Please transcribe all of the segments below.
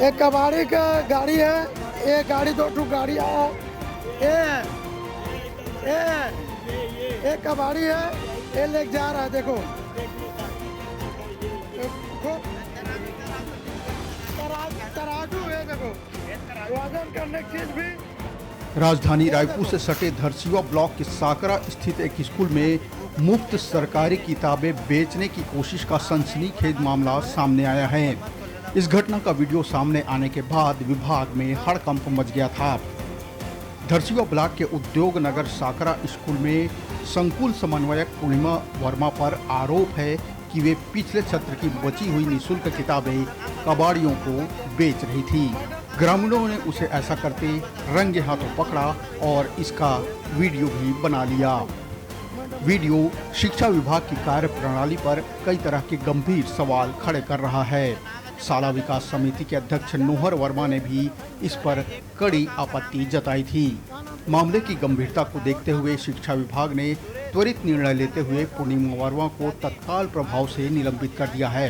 एक कबाड़ी का गाड़ी है, एक गाड़ी 2 ठो गाड़ी है, एक कबाड़ी है, ये लेके जा रहा है। देखो तराजू है, देखो वजन करने की चीज भी। राजधानी रायपुर से सटे धरसीवा ब्लॉक के साकरा स्थित एक स्कूल में मुफ्त सरकारी किताबें बेचने की कोशिश का सनसनीखेज मामला सामने आया है। इस घटना का वीडियो सामने आने के बाद विभाग में हड़कंप मच गया था। धरसीवा ब्लॉक के उद्योग नगर साकरा स्कूल में संकुल समन्वयक पूर्णिमा वर्मा पर आरोप है कि वे पिछले सत्र की बची हुई निःशुल्क किताबें कबाड़ियों को बेच रही थी। ग्रामीणों ने उसे ऐसा करते रंगे हाथों पकड़ा और इसका वीडियो भी बना लिया। वीडियो शिक्षा विभाग की कार्य प्रणाली पर कई तरह के गंभीर सवाल खड़े कर रहा है। शाला विकास समिति के अध्यक्ष नोहर वर्मा ने भी इस पर कड़ी आपत्ति जताई थी। मामले की गंभीरता को देखते हुए शिक्षा विभाग ने त्वरित निर्णय लेते हुए पूर्णिमा वर्मा को तत्काल प्रभाव से निलंबित कर दिया है।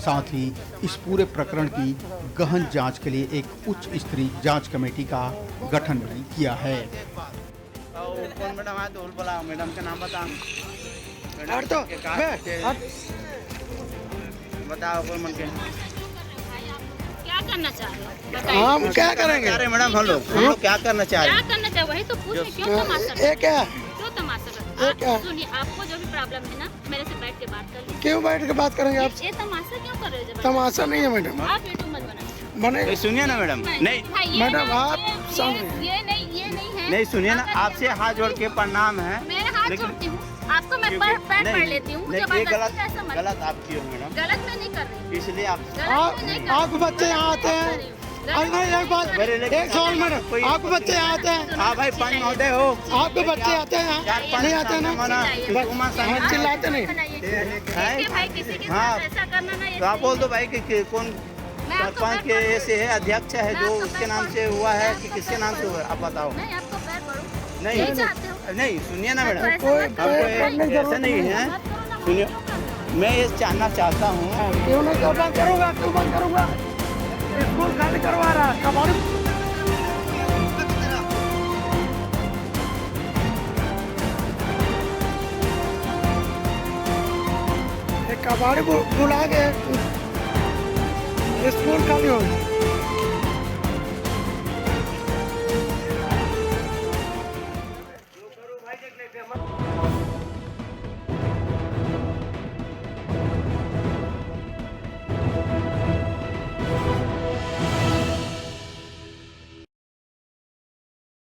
साथ ही इस पूरे प्रकरण की गहन जांच के लिए एक उच्च स्तरीय जांच कमेटी का गठन भी किया है। कौन मैडम है तो बोला मैडम का नाम बताओ। बताओ कौन मन के क्या करना चाह रहे हो? हम क्या करेंगे? अरे मैडम हम लोग क्या करना चाह रहे क्या हैं? करना चाहिए वही तो पूछ रहे, क्यों तमाशा ये क्या क्यों तमाशा ये क्या? सुनिए, आपको जो भी प्रॉब्लम है ना, मेरे से बैठ के बात कर लीजिए। क्यों बैठ के बात करेंगे? आप ये तमाशा क्यों कर रहे हो? तमाशा नहीं है मैडम, आप वीडियो मत बनाइए। बने सुनिए ना मैडम, नहीं भाई, ये मैडम, नहीं, आप ये सामने। ये नहीं है। नहीं सुनिए ना, आपसे हाथ जोड़ के प्रणाम है। मेरे हाथ लेकिन- जोड़ती हूँ, आपको मैं पैर पढ़ लेती हूँ। नहीं, ये जबरदस्ती कैसे मत? गलत आप की हो मैडम, गलत मैं नहीं कर रही, इसलिए आप गलत मैं नहीं कर रही। आप बच्चे यहाँ आते हैं। अरे नहीं, एक बात, एक सवाल मैडम, आपके बच्चे यहाँ आते हैं? हाँ भाई पंच महोदय हो, आपके बच्चे आते हैं यहाँ? नहीं आते ना? हम चिल्लाते नहीं। ठीक है भाई, किसी के हाँ। साथ ऐसा करना ना, ये तो आप बोल दो भाई कि कौन मैं आपको सरपंच के पैर ऐसे है, अध्यक्ष है मैं जो आपको उसके पैर नाम पकड़- से हुआ है मैं कि आपको किसके पैर नाम से पकड़- हुआ है, आप बताओ। नहीं, आपको पैर पड़ो। नहीं यही चाहते हो? नहीं सुनिए ना मैडम, कोई हमको करने की ऐसा जरूरत नहीं है। मत करो ना, सुनिए, क्यों कर रहे हो? मैं ये जानना चाहता हूँ। क्यों नहीं बंद करूँगा? क्यों बंद करूँगा? स्कूल खाली करवा रहा है कबाड़ी। कबाड़ी बुला के स्कूल खाली हो गया।